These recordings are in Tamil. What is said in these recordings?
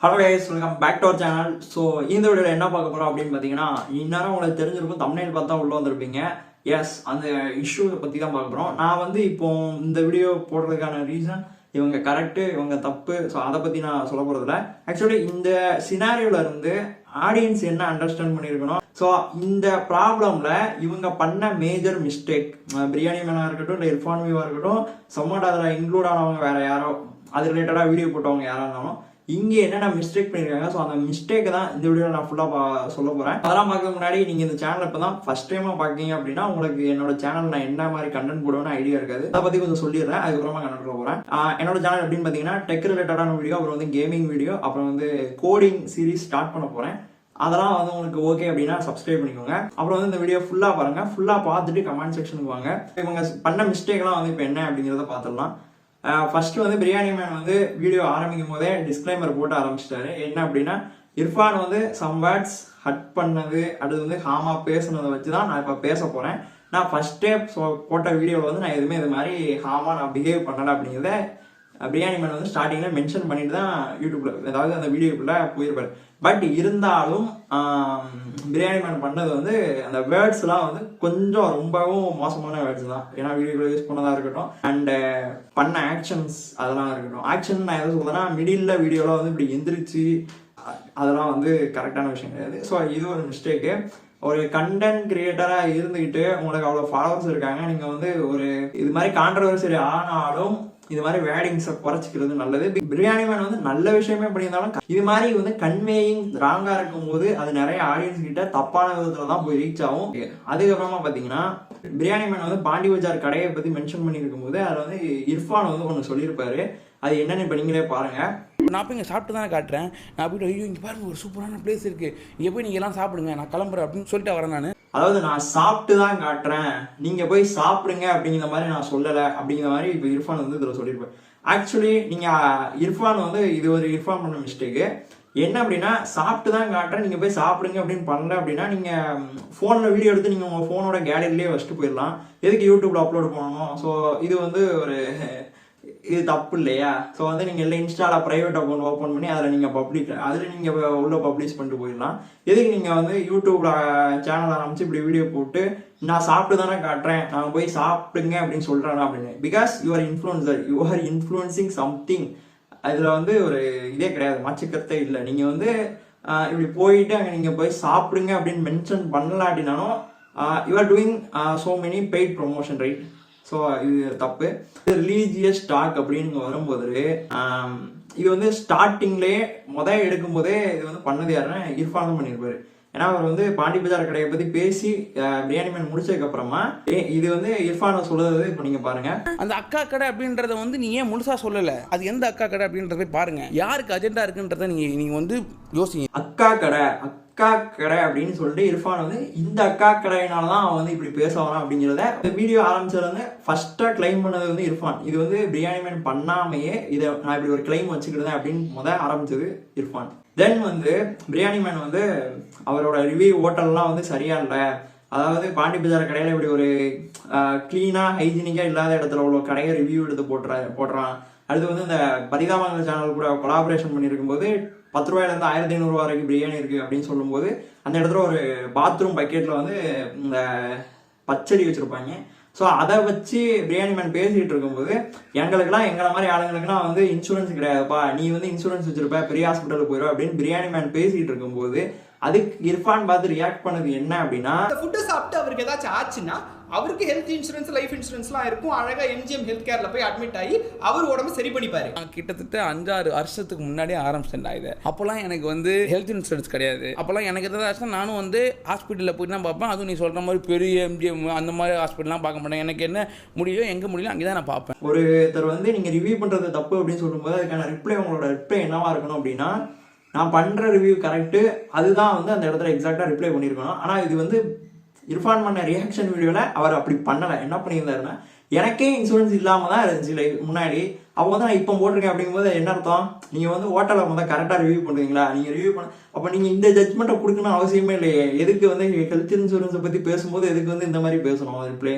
Hello guys, welcome back to our channel. So இந்த வீடியோவில் என்ன பார்க்க போகிறோம் அப்படின்னு பார்த்தீங்கன்னா, இந்நேரம் உங்களுக்கு தெரிஞ்சிருக்கும், தம்ப்நெயில் பார்த்தா உள்ளே வந்திருப்பீங்க. எஸ், அந்த இஷ்யூவை பற்றி தான் பார்க்க போகிறோம். நான் வந்து இப்போ இந்த வீடியோ போடுறதுக்கான ரீசன் இவங்க கரெக்டு, இவங்க தப்பு. ஸோ அதை பற்றி நான் சொல்ல போகிறதில்ல. ஆக்சுவலி இந்த சினாரியோவில் இருந்து ஆடியன்ஸ் என்ன அண்டர்ஸ்டாண்ட் பண்ணியிருக்கணும். ஸோ இந்த ப்ராப்ளமில் இவங்க பண்ண மேஜர் மிஸ்டேக், பிரியாணி மேனாக இருக்கட்டும், இல்லை இர்ஃபான் வியூவாக இருக்கட்டும், சம்மோட் அதில் இன்க்ளூட் ஆனவங்க வேறு யாரோ, அது ரிலேட்டடாக வீடியோ போட்டவங்க யாராக இருந்தாலும் இங்கே என்னென்ன மிஸ்டேக் பண்ணியிருக்காங்க. ஸோ அந்த மிஸ்டேக் தான் இந்த வீடியோவில் நான் ஃபுல்லாக சொல்ல போகிறேன். அதெல்லாம் பார்க்க முன்னாடி நீங்கள் இந்த சேனல் இப்போ தான் ஃபஸ்ட் டைமாக பார்க்கீங்க அப்படின்னா, உங்களுக்கு என்னோட சேனல் நான் என்ன மாதிரி கண்டென்ட் போடுவேன்னு ஐடியா இருக்காது. அதை பற்றி கொஞ்சம் சொல்லிடுறேன், அதுக்கப்புறமா கண்டென்ட் போகிறேன். என்னோட சேனல் எப்படின்னு பார்த்தீங்கன்னா, டெக் ரிலேட்டடான வீடியோ, அப்புறம் வந்து கேமிங் வீடியோ, அப்புறம் வந்து கோடிங் சீரிஸ் ஸ்டார்ட் பண்ண போகிறேன். அதெல்லாம் வந்து உங்களுக்கு ஓகே அப்படின்னா சப்ஸ்கிரைப் பண்ணிக்கோங்க. அப்புறம் வந்து இந்த வீடியோ ஃபுல்லாக பாருங்கள். ஃபுல்லாக பார்த்துட்டு கமெண்ட் செக்ஷனுக்கு வாங்க. இவங்க பண்ண மிஸ்டேக்லாம் வந்து இப்போ என்ன அப்படிங்கிறத பார்த்துடலாம். ஃபர்ஸ்ட் வந்து பிரியாணி மேன் வந்து வீடியோ ஆரம்பிக்கும் போதே டிஸ்க்ளைமர் போட்டு ஆரம்பிச்சிட்டாரு. என்ன அப்படின்னா, இர்ஃபான் வந்து சம் வேர்ட்ஸ் ஹட் பண்ணது, அடுத்து வந்து ஹாமா பேசுனதை வச்சு தான் நான் இப்போ பேச போகிறேன். நான் ஃபர்ஸ்டே போட்ட வீடியோவில் வந்து நான் எதுவுமே இது மாதிரி ஹாமா நான் பிஹேவ் பண்ணலை அப்படிங்கிறத பிரியாணி மேன் வந்து ஸ்டார்டிங்கில் மென்ஷன் பண்ணிட்டு தான் யூடியூப்ல, அதாவது அந்த வீடியோக்குள்ளே போயிருப்பாரு. பட் இருந்தாலும் பிரியாணி மேன் பண்ணது வந்து அந்த வேர்ட்ஸ்லாம் வந்து கொஞ்சம் ரொம்பவும் மோசமான வேர்ட்ஸ் தான். ஏன்னா வீடியோக்குள்ள யூஸ் பண்ணதாக இருக்கட்டும், அண்ட் பண்ண ஆக்ஷன்ஸ் அதெல்லாம் இருக்கட்டும். ஆக்ஷன் நான் எதை சொல்றேன்னா, மிடில் வீடியோவில் வந்து இப்படி எந்திரிச்சு அதெல்லாம் வந்து கரெக்டான விஷயம் கிடையாது. ஸோ இது ஒரு மிஸ்டேக்கு. ஒரு கண்டென்ட் கிரியேட்டராக இருந்துக்கிட்டு உங்களுக்கு அவ்வளோ ஃபாலோவர்ஸ் இருக்காங்க, நீங்கள் வந்து ஒரு இது மாதிரி கான்ட்ரவர்சி ஆனாலும் இது மாதிரி வேர்டிங்ஸை குறைச்சிக்கிறது நல்லது. பிரியாணி மேன் வந்து நல்ல விஷயமே பண்ணியிருந்தாலும் இது மாதிரி வந்து கன்வேயிங் ராங்காக இருக்கும்போது அது நிறைய ஆடியன்ஸ் கிட்ட தப்பான விதத்தில் தான் போய் ரீச் ஆகும். அதுக்கப்புறமா பார்த்தீங்கன்னா, பிரியாணி மேன் வந்து பாண்டி பஜார் கடையை பற்றி மென்ஷன் பண்ணியிருக்கும் போது அதில் வந்து இர்ஃபான் வந்து ஒன்று சொல்லியிருப்பாரு. அது என்னன்னு இப்போ நீங்களே பாருங்கள். நான் போய் இங்கே சாப்பிட்டு தானே காட்டுறேன். நான் போய்ட்டு ஐயோ இங்கே பாருங்க ஒரு சூப்பரான பிளேஸ் இருக்குது, இங்கே போய் நீங்கள் எல்லாம் சாப்பிடுங்க, நான் கிளம்புறேன் அப்படின்னு சொல்லிட்டு வரேன். நான் அதாவது நான் சாப்பிட்டு தான் காட்டுறேன், நீங்கள் போய் சாப்பிடுங்க அப்படிங்கிற மாதிரி நான் சொல்லலை அப்படிங்கிற மாதிரி இப்போ இர்ஃபான் வந்து இதில் சொல்லியிருப்பேன். ஆக்சுவலி நீங்கள் இர்ஃபான் வந்து இது ஒரு இர்ஃபான் பண்ண மிஸ்டேக்கு. என்ன அப்படின்னா, சாப்பிட்டு தான் காட்டுறேன், நீங்கள் போய் சாப்பிடுங்க அப்படின்னு பண்ணல அப்படின்னா நீங்கள் ஃபோனில் வீடியோ எடுத்து நீங்கள் உங்கள் ஃபோனோட கேலரியிலே வச்சுட்டு போயிடலாம். எதுக்கு யூடியூப்ல அப்லோட் பண்ணணும்? ஸோ இது வந்து ஒரு இது தப்பு இல்லையா? ஸோ வந்து நீங்கள் இல்லை இன்ஸ்டாவில் ப்ரைவேட் அக்கௌண்ட் ஓப்பன் பண்ணி அதில் நீங்கள் உள்ள பப்ளிஷ் பண்ணிட்டு போயிடலாம். எதுக்கு நீங்கள் வந்து யூடியூப்ல சேனல் ஆரம்பிச்சு இப்படி வீடியோ போட்டு நான் சாப்பிட்டு தானே காட்டுறேன், நான் போய் சாப்பிடுங்க அப்படின்னு சொல்கிறேன் அப்படின்னு. Because you are influencer, you are influencing something. அதில் வந்து ஒரு இதே கிடையாது, மாற்றுக்கருத்தே இல்லை. நீங்கள் வந்து இப்படி போயிட்டு அங்கே நீங்கள் போய் சாப்பிடுங்க அப்படின்னு மென்ஷன் பண்ணலாட்டினாலும் you are doing so many paid promotion, right? So இது தப்பு. ரிலீஜியஸ் டாக் அப்படின்னு வரும்போது இது வந்து ஸ்டார்டிங்லேயே எடுக்கும்போதே இது வந்து பண்ணது யாருன்னா இர்ஃபான் தான் பண்ணியிருப்பாரு. ஏன்னா அவர் வந்து பாண்டி பஜார் கடையை பற்றி பேசி பிரியாணி மேன் முடிச்சதுக்கு அப்புறமா இது வந்து இர்ஃபான் சொல்றது இப்போ நீங்கள் பாருங்க. அந்த அக்கா கடை அப்படின்றத வந்து நீ ஏன் முழுசா சொல்லலை? அது எந்த அக்கா கடை அப்படின்றத பாருங்க. யாருக்கு அஜெண்டா இருக்குன்றத நீங்கள் வந்து யோசிங்க. அக்கா கடை அப்படின்னு சொல்லிட்டு இர்ஃபான் வந்து இந்த அக்கா கடையினால தான் அவன் வந்து இப்படி பேச வரான் அப்படிங்கிறத இந்த வீடியோ ஆரம்பிச்சதுல வந்து ஃபர்ஸ்டா கிளைம் பண்ணது வந்து இர்ஃபான். இது வந்து பிரியாணி மேன் பண்ணாமையே இதை நான் இப்படி ஒரு கிளைம் வச்சுக்கிட்டேன் அப்படின்னு ஆரம்பிச்சது இர்ஃபான். தென் வந்து பிரியாணி மேன் வந்து அவரோட ரிவ்யூ ஹோட்டல்லாம் வந்து சரியா இல்லை, அதாவது பாண்டி பஜார் கடையில் இப்படி ஒரு கிளீனாக ஹைஜீனிக்காக இல்லாத இடத்துல உள்ள கடையை ரிவ்யூ எடுத்து போடுறான். அடுத்து வந்து இந்த பரிதாபங்கள் சேனல் கூட கொலாபரேஷன் பண்ணியிருக்கும் போது 10 ரூபாயிலேருந்து 1500 ரூபா வரைக்கும் பிரியாணி இருக்குது அப்படின்னு சொல்லும்போது அந்த இடத்துல ஒரு பாத்ரூம் பக்கெட்டில் வந்து இந்த பச்சடி வச்சுருப்பாங்க. ஸோ அதை வச்சு பிரியாணி மேன் பேசிகிட்டு இருக்கும்போது எங்களை மாதிரி ஆளுங்களுக்குலாம் வந்து இன்சூரன்ஸ் கிடையாதுப்பா, நீ வந்து இன்சூரன்ஸ் வச்சிருப்ப, பெரிய ஹாஸ்பிட்டலுக்கு போயிடும் அப்படின்னு பிரியாணி மேன் பேசிகிட்டு இருக்கும்போது அதுக்கு இர்ஃபான் பார்த்து ரியாக்ட் பண்ணது என்ன அப்படின்னா, ஃபுட்டு சாப்பிட்டு அவருக்கு ஏதாச்சும் ஆச்சுன்னா அவருக்கு ஹெல்த் இன்சூரன்ஸ், லைஃப் இன்சூரன்ஸ்லாம் இருக்கும். அழகா எம்ஜிஎம் ஹெல்த் கேர்ல போய் அட்மிட் ஆகி அவர் உடம்பு சரி பண்ணிப்பாரு. கிட்டத்தட்ட 5-6 வருஷத்துக்கு முன்னாடியே ஆரம்பிச்சேன் இது. அப்போல்லாம் எனக்கு வந்து ஹெல்த் இன்சூரன்ஸ் கிடையாது. அப்போல்லாம் எனக்கு எதாவது ஆச்சுன்னா நானும் வந்து ஹாஸ்பிட்டலில் போய் தான் பார்ப்பேன். அதுவும் நீ சொல்கிற மாதிரி பெரிய எம்ஜிஎம் அந்த மாதிரி ஹாஸ்பிட்டல்லாம் பார்க்க மாட்டேன். எனக்கு என்ன முடியோ எங்கே முடியல அங்கே தான் நான் பார்ப்பேன். ஒருத்தர் வந்து நீங்கள் ரிவ்யூ பண்ணுறது தப்பு அப்படின்னு சொல்லும்போது அதுக்கான உங்களோட ரிப்ளை என்னவா இருக்கணும் அப்படின்னா, நான் பண்ணுற ரிவ்யூ கரெக்டு, அதுதான் வந்து அந்த இடத்துல எக்ஸாக்டாக ரிப்ளை பண்ணியிருக்கணும். ஆனால் இது வந்து இர்ஃபான் பண்ண ரியாக்ஷன் வீடியோவில் அவர் அப்படி பண்ணலை. என்ன பண்ணியிருந்தாருன்னா, எனக்கே இன்சூரன்ஸ் இல்லாமல் தான் இருந்துச்சு லைக் முன்னாடி, அப்போ வந்து நான் இப்போ போட்டிருக்கேன் அப்படிங்கும்போது என்ன அர்த்தம்? நீங்கள் வந்து ஹோட்டலில் வந்து கரெக்டாக ரிவ்யூ பண்ணுவீங்களா? நீங்கள் ரிவ்யூ பண்ண அப்போ நீங்கள் இந்த ஜட்மெண்ட்டை கொடுக்கணும் அவசியமே இல்லையே. எதுக்கு வந்து ஹெல்த் இன்சூரன்ஸை பற்றி பேசும்போது எதுக்கு வந்து இந்த மாதிரி பேசணும்? ரிப்ளை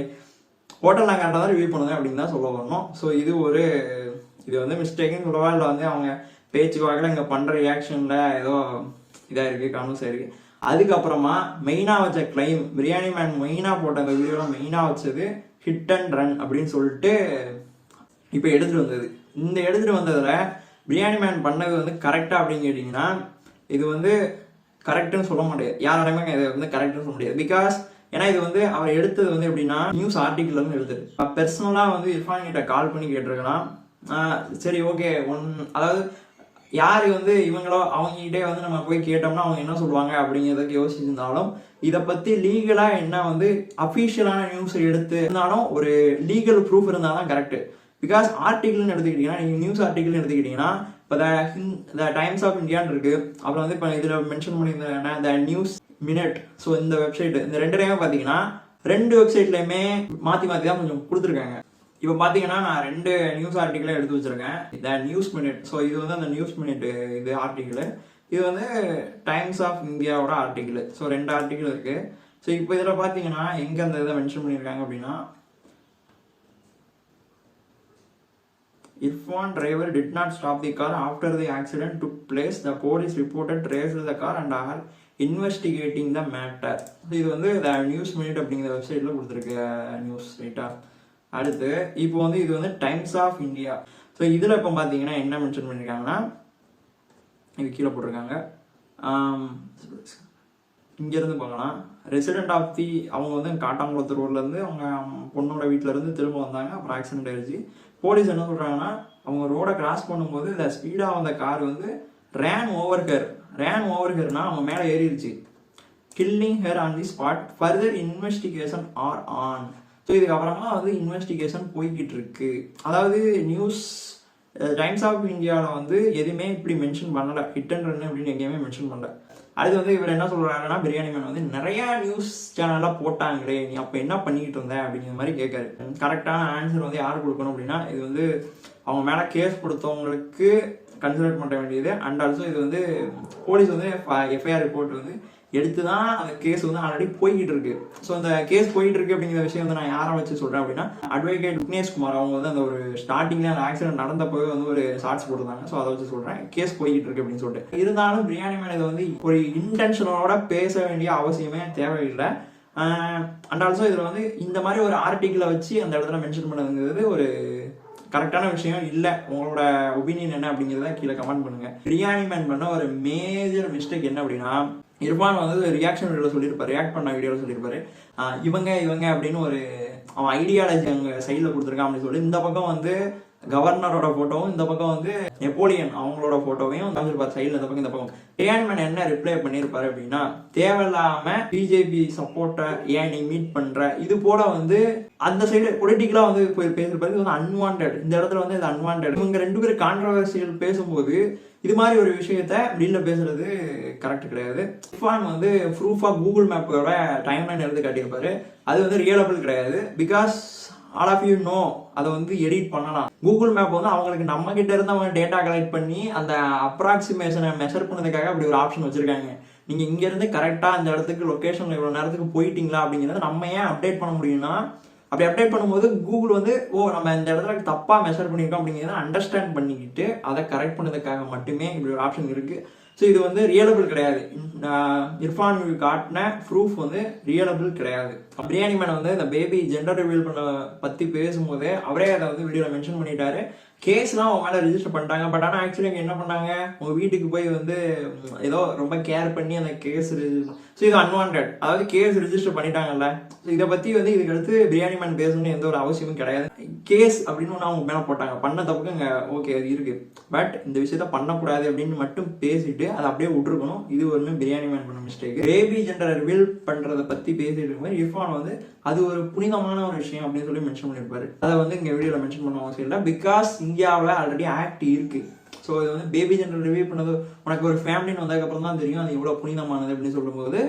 ஹோட்டல் நான் கரெக்டாக தான் ரிவ்யூ பண்ணுவேன் அப்படின்னு தான் சொல்ல வரணும். ஸோ இது வந்து மிஸ்டேக்குன்னு சொல்லவா இல்லை வந்து அவங்க பேச்சு வாக்கில் இங்கே பண்ணுற ரியாக்ஷனில் ஏதோ இதாக இருக்குது, கன்வர்ஸ் ஆயிருக்கு. அதுக்கப்புறமா மெயினாக வச்ச கிளைம், பிரியாணி மேன் மெயினாக போட்ட அந்த வீடியோவில் மெயினாக வச்சது ஹிட் அண்ட் ரன் அப்படின்னு சொல்லிட்டு இப்போ எடுத்துகிட்டு வந்தது. இந்த எடுத்துகிட்டு வந்ததில் பிரியாணி மேன் பண்ணது வந்து கரெக்டாக அப்படின்னு கேட்டிங்கன்னா இது வந்து கரெக்டுன்னு சொல்ல முடியாது. யாராலையுமே இதை வந்து கரெக்டுன்னு சொல்ல முடியாது. பிகாஸ் ஏன்னா இது வந்து அவர் எடுத்தது வந்து எப்படின்னா நியூஸ் ஆர்டிக்கிள் வந்து எடுத்தது. பர்சனலாக வந்து இர்ஃபான் கிட்ட கால் பண்ணி கேட்டிருக்கலாம். சரி ஓகே அதாவது யார் வந்து இவங்களோ அவங்ககிட்டே வந்து நம்ம போய் கேட்டோம்னா அவங்க என்ன சொல்லுவாங்க அப்படிங்கிறதுக்கு யோசிச்சிருந்தாலும் இதை பற்றி லீகலாக என்ன வந்து அஃபீஷியலான நியூஸ் எடுத்து இருந்தாலும் ஒரு லீகல் ப்ரூஃப் இருந்தால் தான் கரெக்டு. பிகாஸ் ஆர்டிகிள்னு எடுத்துக்கிட்டிங்கன்னா நீங்கள் நியூஸ் ஆர்டிகிள்னு எடுத்துக்கிட்டிங்கன்னா இப்போ த டைம்ஸ் ஆஃப் இந்தியான்னு இருக்குது. அப்புறம் வந்து இப்போ இதில் மென்ஷன் பண்ணியிருந்தேன்னா த நியூஸ் மினிட். ஸோ இந்த வெப்சைட்டு இந்த ரெண்டுலேயுமே பார்த்தீங்கன்னா 2 வெப்சைட்லையுமே மாற்றி தான் கொஞ்சம் கொடுத்துருக்காங்க. இப்போ பார்த்தீங்கன்னா நான் 2 நியூஸ் ஆர்டிக்கிளை எடுத்து வச்சுருக்கேன். த நியூஸ் மினிட். ஸோ இது வந்து அந்த நியூஸ் மினிட் இது ஆர்டிக்கிள். இது வந்து டைம்ஸ் ஆஃப் இந்தியாவோட ஆர்டிக்கிள். ஸோ 2 ஆர்டிக்கிள் இருக்குது. ஸோ இப்போ இதில் பார்த்தீங்கன்னா எங்கே அந்த இதை மென்ஷன் பண்ணியிருக்காங்க அப்படின்னா Irfan driver did not stop the car after the accident took place. The police reported traced the car and are investigating the matter. இது வந்து த நியூஸ் மினிட் அப்படிங்கிற வெப்சைட்டில் கொடுத்துருக்கு நியூஸ் ரைட்டாக. அடுத்து இப்போ வந்து இது வந்து டைம்ஸ் ஆஃப் இந்தியா. ஸோ இதில் இப்போ பார்த்தீங்கன்னா என்ன மென்ஷன் பண்ணியிருக்காங்கன்னா இது கீழே போட்டிருக்காங்க. இங்கேருந்து பார்க்கலாம். ரெசிடென்ட் ஆஃப் தி அவங்க வந்து காட்டாங்குளத்தூர் ரோட்லேருந்து அவங்க பொண்ணோட வீட்டிலேருந்து திரும்ப வந்தாங்க. அப்புறம் ஆக்சிடென்ட் ஆயிடுச்சு. போலீஸ் என்ன சொல்கிறாங்கன்னா அவங்க ரோடை கிராஸ் பண்ணும்போது இந்த ஸ்பீடாக வந்த கார் வந்து ரேன் ஓவர் ஹெர்னா அவங்க மேலே ஏறிடுச்சு. Killing her on the spot. Further investigation are on. So இதுக்கப்புறமா வந்து இன்வெஸ்டிகேஷன் போய்கிட்டு இருக்கு. அதாவது நியூஸ் டைம்ஸ் ஆஃப் இந்தியாவில் வந்து எதுவுமே இப்படி மென்ஷன் பண்ணலை. ஹிட் அண்ட் ரன் அப்படின்னு எங்கேயுமே மென்ஷன் பண்ணல. அடுத்து வந்து இவர் என்ன சொல்கிறாருன்னா பிரியாணி மேன் வந்து நிறையா நியூஸ் சேனலாக போட்டாங்களே, நீ அப்போ என்ன பண்ணிக்கிட்டு இருந்த அப்படிங்கிற மாதிரி கேட்காரு. கரெக்டான ஆன்சர் வந்து யார் கொடுக்கணும் அப்படின்னா இது வந்து அவங்க மேலே கேஸ் கொடுத்தவங்களுக்கு கன்சிடர் பண்ண வேண்டியது. அண்ட் ஆல்சோ இது வந்து போலீஸ் வந்து எஃப்ஐஆர் ரிப்போர்ட் வந்து எடுத்து தான் அந்த கேஸ் வந்து ஆல்ரெடி போய்கிட்டு இருக்கு. ஸோ அந்த கேஸ் போயிட்டு இருக்கு அப்படிங்கிற விஷயம் வந்து நான் யாரை வச்சு சொல்கிறேன் அப்படின்னா அட்வொகேட் விக்னேஷ்குமார். அவங்க வந்து அந்த ஒரு ஸ்டார்டிங்கில் அந்த ஆக்சிடென்ட் நடந்தப்போவே வந்து ஒரு ஷார்ட்ஸ் போட்டிருந்தாங்க. ஸோ அதை வச்சு சொல்கிறேன் கேஸ் போய்கிட்டு இருக்கு அப்படின்னு சொல்லிட்டு. இருந்தாலும் பிரியாணி மேன் இதை வந்து ஒரு இன்டென்ஷனோட பேச வேண்டிய அவசியமே தேவையில்லை. அண்ட் ஆல்சோ இதில் வந்து இந்த மாதிரி ஒரு ஆர்டிக்கிளை வச்சு அந்த இடத்துல மென்ஷன் பண்ணதுங்கிறது ஒரு கரெக்டான விஷயம் இல்லை. உங்களோட ஒப்பீனியன் என்ன அப்படிங்கிறத கீழே கமெண்ட் பண்ணுங்க. பிரியாணி மேன் பண்ண ஒரு மேஜர் மிஸ்டேக் என்ன அப்படின்னா இர்ஃபான் வந்து ரியாக்ஷன் வீடியோவில் சொல்லியிருப்பாரு, ரியாக்ட் பண்ண வீடியோவில் சொல்லியிருப்பாரு இவங்க அப்படின்னு ஒரு அவன் ஐடியாலஜி அங்கே சைடில் கொடுத்துருக்கான் அப்படின்னு சொல்லி இந்த பக்கம் வந்து கவர்னரோட ஃபோட்டோவும் இந்த பக்கம் வந்து நெப்போலியன் அவங்களோட ஃபோட்டோவையும் காமிச்சிருப்பாரு சைடில். இந்த பக்கம் பிரியாணி மேன் என்ன ரிப்ளை பண்ணியிருப்பாரு அப்படின்னா தேவையில்லாம பிஜேபி சப்போர்ட்டை ஏன் நீ மீட் பண்ற இது போல வந்து அந்த சைடு பொலிட்டிக்கலா வந்து போய் பேசிருப்பாரு. இது வந்து அன்வான்டட். இந்த இடத்துல வந்து இது அன்வான்டட். இவங்க 2 பேரும் கான்ட்ரவர்சியல் பேசும்போது இது மாதிரி ஒரு விஷயத்த வெளியில பேசுறது கரெக்ட் கிடையாது. இர்ஃபான் வந்து ப்ரூஃப் ஆஃப் கூகுள் மேப்போட டைம்லைன் எடுத்து காட்டியிருப்பாரு. அது வந்து ரியலபிள் கிடையாது. Because all of you know அதை வந்து எடிட் பண்ணலாம். கூகுள் மேப் வந்து அவங்களுக்கு நம்ம கிட்ட இருந்து அவங்க டேட்டா கலெக்ட் பண்ணி அந்த அப்ராக்சிமேஷனை மெஷர் பண்ணதுக்காக அப்படி ஒரு ஆப்ஷன் வச்சிருக்காங்க. நீங்க இங்க இருந்து கரெக்டா அந்த இடத்துக்கு லொகேஷன்ல இவ்வளவு நேரத்துக்கு போயிட்டீங்களா அப்படிங்கிறத நம்ம ஏன் அப்டேட் பண்ண முடியும்னா அப்படி அப்டேட் பண்ணும்போது கூகுள் வந்து நம்ம இந்த இடத்துல தப்பா மெஷர் பண்ணியிருக்கோம் அப்படிங்கிறத அண்டர்ஸ்டாண்ட் பண்ணிக்கிட்டு அதை கரெக்ட் பண்ணதுக்காக மட்டுமே இப்படி ஒரு ஆப்ஷன் இருக்கு. ஸோ இது வந்து ரியலபிள் கிடையாது. இர்ஃபான் காட்டின ப்ரூஃப் வந்து ரியலபிள் கிடையாது. பிரியாணி மேன் வந்து இந்த பேபி ஜெண்டர் ரிவீல் பண்ண பற்றி பேசும்போது அவரே அதை வந்து வீடியோவில் மென்ஷன் பண்ணிட்டாரு. கேஸ்லாம் அவங்க மேலே ரிஜிஸ்டர் பண்ணிட்டாங்க. பட் ஆனால் ஆக்சுவலி இங்கே என்ன பண்ணாங்க உங்கள் வீட்டுக்கு போய் வந்து ஏதோ ரொம்ப கேர் பண்ணி அந்த கேஸ் ஸோ இது அன்வான்டட். அதாவது கேஸ் ரிஜிஸ்டர் பண்ணிட்டாங்கல்ல. ஸோ இதை பற்றி வந்து இதுக்கு அடுத்து பிரியாணி மேன் பேசணும்னு எந்த ஒரு அவசியமும் கிடையாது. கேஸ் அப்படின்னு ஒன்று அவங்க மேலே போட்டாங்க. பண்ண தப்புக்கு இங்கே ஓகே அது இருக்கு. பட் இந்த விஷயத்த பண்ணக்கூடாது அப்படின்னு மட்டும் பேசிட்டு அதை அப்படியே விட்டுருக்கணும். இது ஒன்று பிரியாணி மேன் பண்ண மிஸ்டேக். பேபி ஜெண்டர் ரிவீல் பண்ணுறதை பற்றி பேசிட்டு இருக்கும்போது இர்ஃபான் வந்து அது ஒரு புனிதமான ஒரு விஷயம் அப்படின்னு சொல்லி மென்ஷன் பண்ணியிருப்பாரு. அதை வந்து இங்கே வீடியோவில் மென்ஷன் பண்ண அவசியம் இல்லை. பிகாஸ் இந்தியாவில் ஆல்ரெடி ஆக்ட் இருக்கு. ஸோ இது வந்து பேபி ஜெண்டர் ரிவ்யூ பண்ணது உனக்கு ஒரு ஃபேமிலின்னு வந்ததுக்கப்புறம் தான் தெரியும் அது எவ்வளோ புனிதமானது அப்படின்னு சொல்லும்போது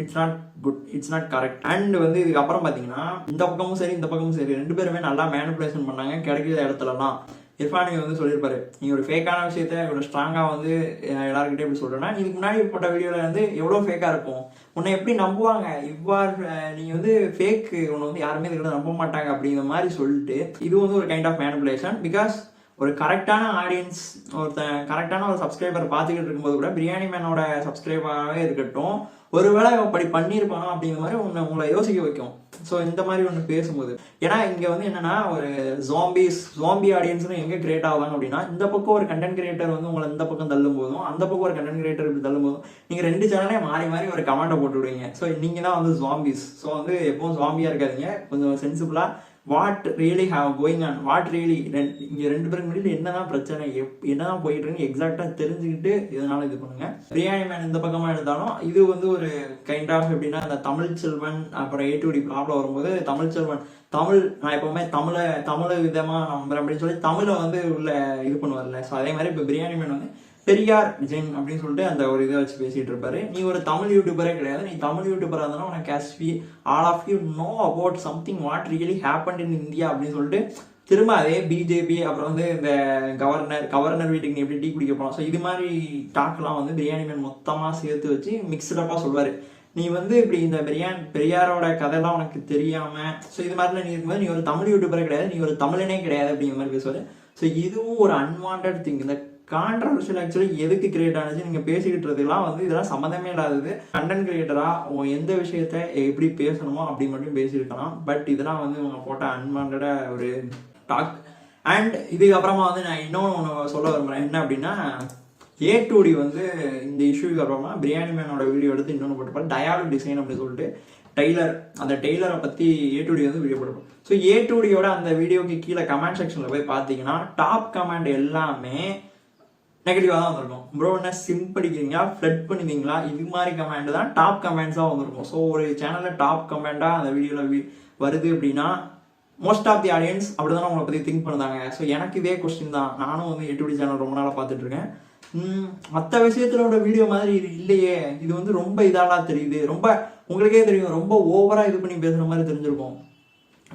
it's not good, it's not correct. And வந்து இதுக்கப்புறம் பார்த்தீங்கன்னா இந்த பக்கமும் சரி இந்த பக்கமும் சரி 2 பேருமே நல்லா மேனிபுலேஷன் பண்ணாங்க கிடைக்கிற இடத்துலலாம். இர்ஃபான் வந்து சொல்லியிருப்பாரு நீ ஒரு ஃபேக்கான விஷயத்த இவ்வளோ ஸ்ட்ராங்காக வந்து எல்லாருக்கிட்டே எப்படி சொல்கிறேன்னா இதுக்கு முன்னாடி போட்ட வீடியோவில் வந்து எவ்வளோ ஃபேக்காக இருக்கும் உன்னை எப்படி நம்புவாங்க இவ்வாறு நீ வந்து ஃபேக் உன்னை வந்து யாருமே இதுக்கிட்ட நம்ப மாட்டாங்க அப்படிங்கிற மாதிரி சொல்லிட்டு இது வந்து ஒரு கைண்ட் ஆஃப் மேனிபுலேஷன். பிகாஸ் ஒரு கரெக்டான ஆடியன்ஸ் கரெக்டான ஒரு சப்ஸ்கிரைபர் பார்த்துக்கிட்டு இருக்கும்போது கூட பிரியாணி மேனோட சப்ஸ்கிரைபராகவே இருக்கட்டும், ஒருவேளை அப்படி பண்ணியிருப்பானோ அப்படிங்கிற மாதிரி உங்களை யோசிக்க வைக்கும். ஸோ இந்த மாதிரி ஒன்று பேசும்போது, ஏன்னா இங்கே வந்து என்னன்னா ஒரு ஜாம்பி ஆடியன்ஸ்னு எங்கே கிரியேட் ஆகுதாங்க அப்படின்னா, இந்த பக்கம் ஒரு கண்டென்ட் கிரியேட்டர் வந்து உங்களை இந்த பக்கம் தள்ளும் போதும், அந்த பக்கம் ஒரு கண்டென்ட் கிரியேட்டர் இப்படி தள்ளும் போதும் நீங்கள் 2 சேனலே மாறி மாறி ஒரு கமெண்ட்டை போட்டு விடுவீங்க. ஸோ நீங்கள் தான் வந்து ஜாம்பிஸ். ஸோ வந்து எப்பவும் ஜாம்பியாக இருக்காதீங்க, கொஞ்சம் சென்சிபிளாக what really have going on, what really இங்கே 2 பேருக்கு முடியல என்னதான் பிரச்சனை, என்னதான் போயிட்டு இருக்குன்னு எக்ஸாக்டாக தெரிஞ்சுக்கிட்டு இதனால இது பண்ணுங்க. பிரியாணி மேன் இந்த பக்கமாக எடுத்தாலும் இது வந்து ஒரு கைண்ட் ஆஃப் எப்படின்னா, இந்த தமிழ் செல்வன் அப்புறம் A2D ப்ராப்ளம் வரும்போது தமிழ் செல்வன் நான் எப்பவுமே தமிழ் விதமாக நம்புறேன் அப்படின்னு சொல்லி தமிழை வந்து உள்ள இது பண்ணுவார்ல. ஸோ அதே மாதிரி இப்போ பிரியாணி மேன் வந்து பெரியார் ஜென் அப்படின்னு சொல்லிட்டு அந்த ஒரு இதை வச்சு பேசிட்டு இருப்பாரு. நீ ஒரு தமிழ் யூடியூபரே கிடையாது, நீ தமிழ் யூடியூபராக இருந்தாலும் உனக்கு all of you know about something what really happen in India அப்படின்னு சொல்லிட்டு திரும்ப அதே பிஜேபி அப்புறம் வந்து இந்த கவர்னர் வீட்டுக்கு நீ எப்படி டீ குடிக்க போகலாம். ஸோ இது மாதிரி டாக்லாம் வந்து பிரியாணி மேன் மொத்தமாக சேர்த்து வச்சு மிக்சடப்பாக சொல்வார். நீ வந்து இப்படி இந்த பெரியாரோட கதையெல்லாம் உனக்கு தெரியாம, ஸோ இது மாதிரிலாம் நீ இருக்கும்போது நீ ஒரு தமிழ் யூடியூபரே கிடையாது, நீ ஒரு தமிழனே கிடையாது அப்படிங்கிற மாதிரி பேசுவார். ஸோ இதுவும் ஒரு அன்வான்ட் திங். இந்த கான்ட்ரவர்ஷியல் ஆக்சுவலி எதுக்கு கிரியேட் ஆனிச்சு, நீங்கள் பேசிக்கிட்டுறதுலாம் வந்து இதெல்லாம் சம்மந்தமே இல்லாதது. கண்டென்ட் கிரியேட்டராக எந்த விஷயத்த எப்படி பேசணுமோ அப்படி மட்டும் பேசியிருக்கலாம். பட் இதெல்லாம் வந்து இவங்க போட்ட அன்வான்டா ஒரு டாக். அண்ட் இதுக்கப்புறமா வந்து நான் இன்னொன்று சொல்ல விரும்புகிறேன், என்ன அப்படின்னா A2D வந்து இந்த இஷ்யூக்கு அப்புறமா பிரியாணி மேனோட வீடியோ எடுத்து இன்னொன்று போட்டுப்பாரு, டயாலு டிசைன் அப்படின்னு சொல்லிட்டு அந்த டெய்லரை பற்றி A2D வந்து வீடியோ போட்டுப்பாரு. ஸோ A2Dயோட அந்த வீடியோக்கு கீழே கமெண்ட் செக்ஷனில் போய் பார்த்தீங்கன்னா டாப் கமெண்ட் எல்லாமே நெகட்டிவாக தான் வந்திருக்கும். ப்ரோ என்ன சிம் படிக்கிறீங்களா, ஃப்ளட் பண்ணுவீங்களா, இது மாதிரி கமெண்ட் தான் டாப் கமெண்ட்ஸாக வந்திருக்கும். ஸோ ஒரு சேனலில் டாப் கமெண்ட்டாக அந்த வீடியோவில் வருது அப்படின்னா மோஸ்ட் ஆஃப் தி ஆடியன்ஸ் அப்படி தானே உங்களை பற்றி திங்க் பண்ணுறாங்க. ஸோ எனக்கு இதே கொஸ்டின் தான். நானும் வந்து A2D சேனல் ரொம்ப நாளாக பார்த்துட்டு இருக்கேன். மற்ற விஷயத்திலோட வீடியோ மாதிரி இது இல்லையே, இது வந்து ரொம்ப இதாலாம் தெரியுது, ரொம்ப உங்களுக்கே தெரியும், ரொம்ப ஓவராக இது பண்ணி பேசுகிற மாதிரி தெரிஞ்சிருக்கும்.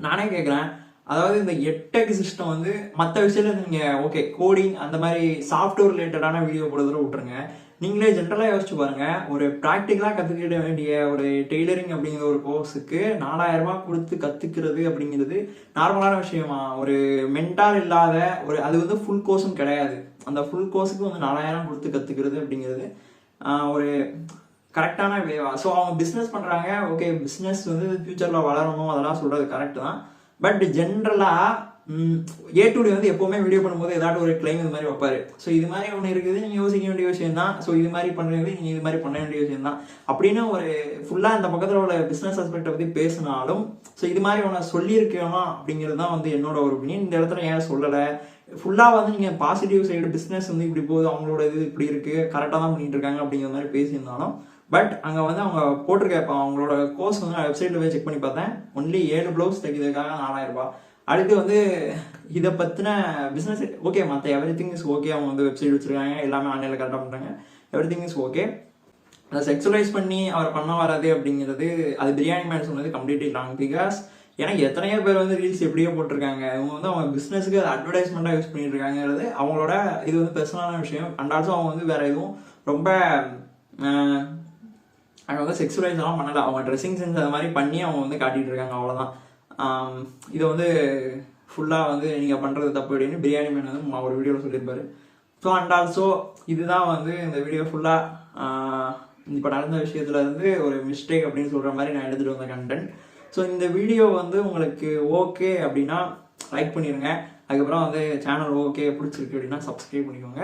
நானே கேட்குறேன், அதாவது இந்த எட்டெக் சிஸ்டம் வந்து மற்ற விஷயத்தில் நீங்கள் ஓகே கோடிங் அந்த மாதிரி சாஃப்ட்வேர் ரிலேட்டடான வீடியோ போடுறதுல விட்டுருங்க. நீங்களே ஜென்ரலாக யோசிச்சு பாருங்கள், ஒரு ப்ராக்டிக்கலாக கற்றுக்கிட வேண்டிய ஒரு டெய்லரிங் அப்படிங்கிற ஒரு கோர்ஸுக்கு 4000 ரூபாய் கொடுத்து கற்றுக்கிறது அப்படிங்கிறது நார்மலான விஷயமா? ஒரு மென்டார் இல்லாத அது வந்து ஃபுல் கோர்ஸும் கிடையாது. அந்த ஃபுல் கோர்ஸுக்கு வந்து 4000 கொடுத்து கற்றுக்கிறது அப்படிங்கிறது ஒரு கரெக்டான வேவா? ஸோ அவங்க பிஸ்னஸ் பண்ணுறாங்க, ஓகே பிஸ்னஸ் வந்து ஃபியூச்சரில் வளரணும் அதெல்லாம் சொல்கிறது கரெக்டு தான். பட் ஜென்ரலாக A2D வந்து எப்போவுமே வீடியோ பண்ணும்போது ஏதாட்டும் ஒரு கிளைம் இது மாதிரி வைப்பாரு. ஸோ இது மாதிரி ஒன்று இருக்குது, நீங்கள் யோசிக்க வேண்டிய விஷயம் தான். ஸோ இது மாதிரி பண்ணுறது நீங்கள் இது மாதிரி பண்ண வேண்டிய விஷயம் தான் அப்படின்னு ஒரு ஃபுல்லாக அந்த பக்கத்தில் உள்ள பிஸ்னஸ் ஆஸ்பெக்டை பற்றி பேசினாலும் ஸோ இது மாதிரி ஒன்று சொல்லியிருக்கோமா அப்படிங்கிறது தான் வந்து என்னோட ஒரு ஒப்பீனியன். இந்த இடத்துல ஏன் சொல்லலை, ஃபுல்லாக வந்து நீங்கள் பாசிட்டிவ் சைடு பிஸ்னஸ் வந்து இப்படி போகுது, அவங்களோட இது இப்படி இருக்குது, கரெக்டாக தான் பண்ணிட்டு இருக்காங்க அப்படிங்கிற மாதிரி பேசியிருந்தாலும், பட் அங்கே வந்து அவங்க போட்டிருக்க அவங்களோட கோர்ஸ் வந்து நான் வெப்சைட்டில் போய் செக் பண்ணி பார்த்தேன். ஒன்லி 7 ப்ளவுஸ் தைக்கிறதுக்காக 4000 ரூபாய். அடுத்து வந்து இதை பற்றின பிஸ்னஸ் ஓகே, மற்ற எவ்ரி திங் இஸ் ஓகே, அவங்க வந்து வெப்சைட் வச்சுருக்காங்க, எல்லாமே ஆன்லைனில் கரெக்டாக பண்ணுறாங்க, எவ்ரி திங் இஸ் ஓகே. அதை செக்ஸுவலைஸ் பண்ணி அவர் பண்ண வராது அப்படிங்கிறது அது பிரியாணி மேன் சொன்னது கம்ப்ளீட்லி ராங். பிகாஸ் ஏன்னா எத்தனையோ பேர் வந்து ரீல்ஸ் எப்படியோ போட்டிருக்காங்க, அவங்க வந்து அவங்க பிஸ்னஸுக்கு அது அட்வர்டைஸ்மெண்ட்டாக யூஸ் பண்ணிட்டு இருக்காங்கிறது அவங்களோட இது வந்து பெர்சனலான விஷயம். அண்ட் ஆல்சோ அவங்க வந்து வேறு எதுவும் ரொம்ப அவங்க வந்து செக்ஸுவலைஸ் எல்லாம் பண்ணலை, அவங்க ட்ரெஸ்ஸிங் சென்ஸ் அது மாதிரி பண்ணி அவங்க வந்து காட்டிகிட்டு இருக்காங்க, அவ்வளோதான். இதை வந்து ஃபுல்லாக வந்து நீங்கள் பண்ணுறது தப்பு அப்படின்னு பிரியாணி மேன் வந்து ஒரு வீடியோவில் சொல்லியிருப்பாரு. ஸோ அண்ட் ஆல்சோ இதுதான் வந்து இந்த வீடியோ ஃபுல்லாக இப்போ நடந்த விஷயத்துல இருந்து ஒரு மிஸ்டேக் அப்படின்னு சொல்கிற மாதிரி நான் எடுத்துகிட்டு வந்த கண்டென்ட். ஸோ இந்த வீடியோ வந்து உங்களுக்கு ஓகே அப்படின்னா லைக் பண்ணிடுங்க. அதுக்கப்புறம் வந்து சேனல் ஓகே பிடிச்சிருக்கு அப்படின்னா சப்ஸ்கிரைப் பண்ணிக்கோங்க.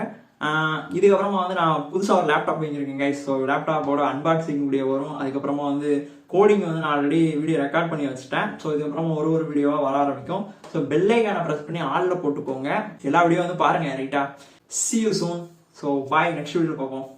இதுக்கப்புறமா வந்து நான் புதுசாக ஒரு லேப்டாப் வாங்கியிருக்கேன் கைஸ். ஸோ லேப்டாப்போட அன்பாக்சிங் வீடியோ வரும். அதுக்கப்புறமா வந்து கோடிங் வந்து நான் ஆல்ரெடி வீடியோ ரெக்கார்ட் பண்ணி வச்சுட்டேன். ஸோ இதுக்கப்புறமா ஒரு வீடியோவாக வர ஆரம்பிக்கும். ஸோ பெல் ஐகானை ப்ரெஸ் பண்ணி ஆளில் போட்டுக்கோங்க. எல்லா வீடியோ வந்து பாருங்கள் ரைட்டா. See you soon. So bye, next வீடியோவில் பார்ப்போம்.